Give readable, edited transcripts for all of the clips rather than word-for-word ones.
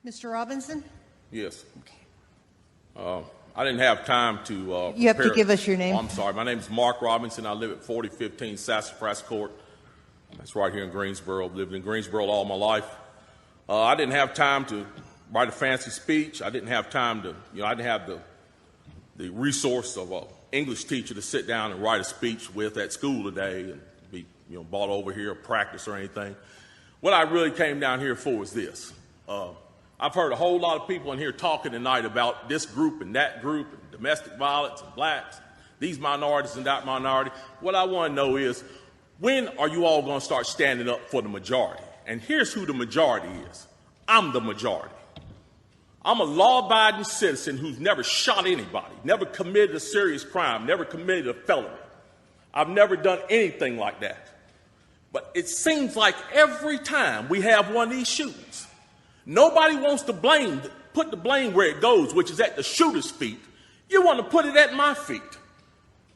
Mr. Robinson? Yes. I didn't have time to You have to give us your name. Oh, I'm sorry. My name is Mark Robinson. I live at 4015 Sassafras Court. That's right here in Greensboro. I've lived in Greensboro all my life. I didn't have time to write a fancy speech. I didn't have time to, I didn't have the resource of an English teacher to sit down and write a speech with at school today and be, brought over here or practice or anything. What I really came down here for is this. I've heard a whole lot of people in here talking tonight about this group and that group and domestic violence and blacks, these minorities and that minority. What I want to know is, when are you all going to start standing up for the majority? And here's who the majority is. I'm the majority. I'm a law-abiding citizen who's never shot anybody, never committed a serious crime, never committed a felony. I've never done anything like that. But it seems like every time we have one of these shootings, nobody wants to put the blame where it goes, which is at the shooter's feet. You want to put it at my feet.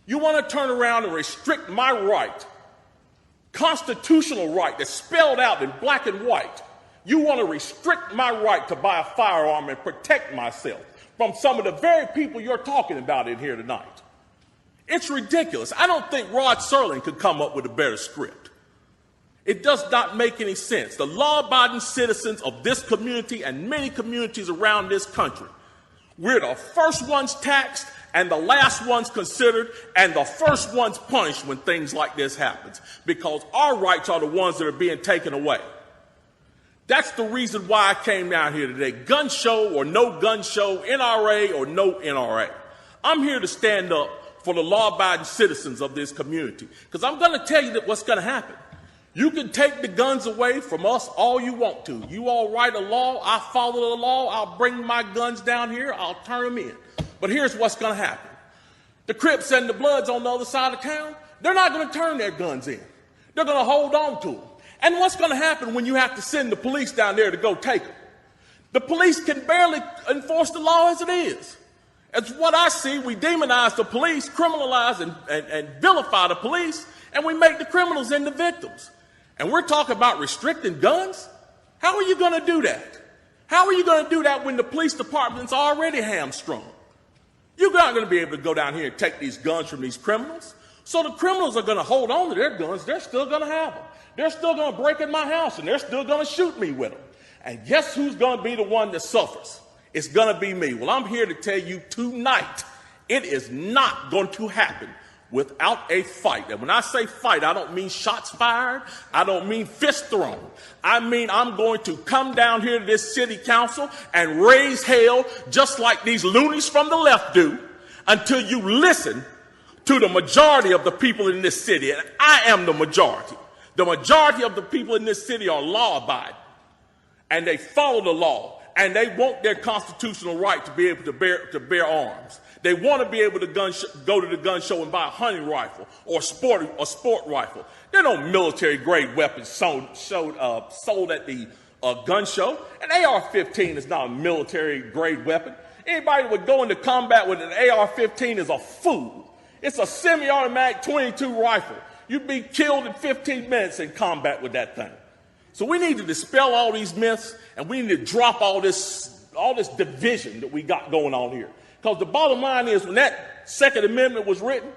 You want to turn around and restrict my right, constitutional right that's spelled out in black and white. You want to restrict my right to buy a firearm and protect myself from some of the very people you're talking about in here tonight. It's ridiculous. I don't think Rod Serling could come up with a better script. It does not make any sense. The law-abiding citizens of this community and many communities around this country, we're the first ones taxed and the last ones considered and the first ones punished when things like this happens, because our rights are the ones that are being taken away. That's the reason why I came down here today. Gun show or no gun show, NRA or no NRA. I'm here to stand up for the law-abiding citizens of this community, because I'm going to tell you that what's going to happen. You can take the guns away from us all you want to. You all write a law, I follow the law, I'll bring my guns down here, I'll turn them in. But here's what's going to happen. The Crips and the Bloods on the other side of town, they're not going to turn their guns in. They're going to hold on to them. And what's going to happen when you have to send the police down there to go take them? The police can barely enforce the law as it is. As what I see, we demonize the police, criminalize and vilify the police, and we make the criminals into victims. And we're talking about restricting guns? How are you going to do that? How are you going to do that when the police department's already hamstrung? You're not going to be able to go down here and take these guns from these criminals. So the criminals are going to hold on to their guns. They're still going to have them. They're still going to break in my house, and they're still going to shoot me with them. And guess who's going to be the one that suffers? It's going to be me. Well, I'm here to tell you tonight, it is not going to happen without a fight. And when I say fight, I don't mean shots fired. I don't mean fist thrown. I mean I'm going to come down here to this city council and raise hell just like these loonies from the left do until you listen to the majority of the people in this city. And I am the majority. The majority of the people in this city are law-abiding, and they follow the law, and they want their constitutional right to be able to bear arms. They want to be able to go to the gun show and buy a hunting rifle or a sport rifle. There are no military-grade weapons sold at the gun show. An AR-15 is not a military-grade weapon. Anybody that would go into combat with an AR-15 is a fool. It's a semi-automatic .22 rifle. You'd be killed in 15 minutes in combat with that thing. So we need to dispel all these myths, and we need to drop all this division that we got going on here. Because the bottom line is, when that Second Amendment was written,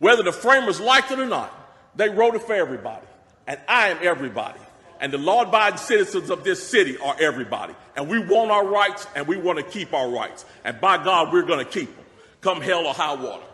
whether the framers liked it or not, they wrote it for everybody. And I am everybody. And the law-abiding citizens of this city are everybody. And we want our rights, and we want to keep our rights. And by God, we're going to keep them, come hell or high water.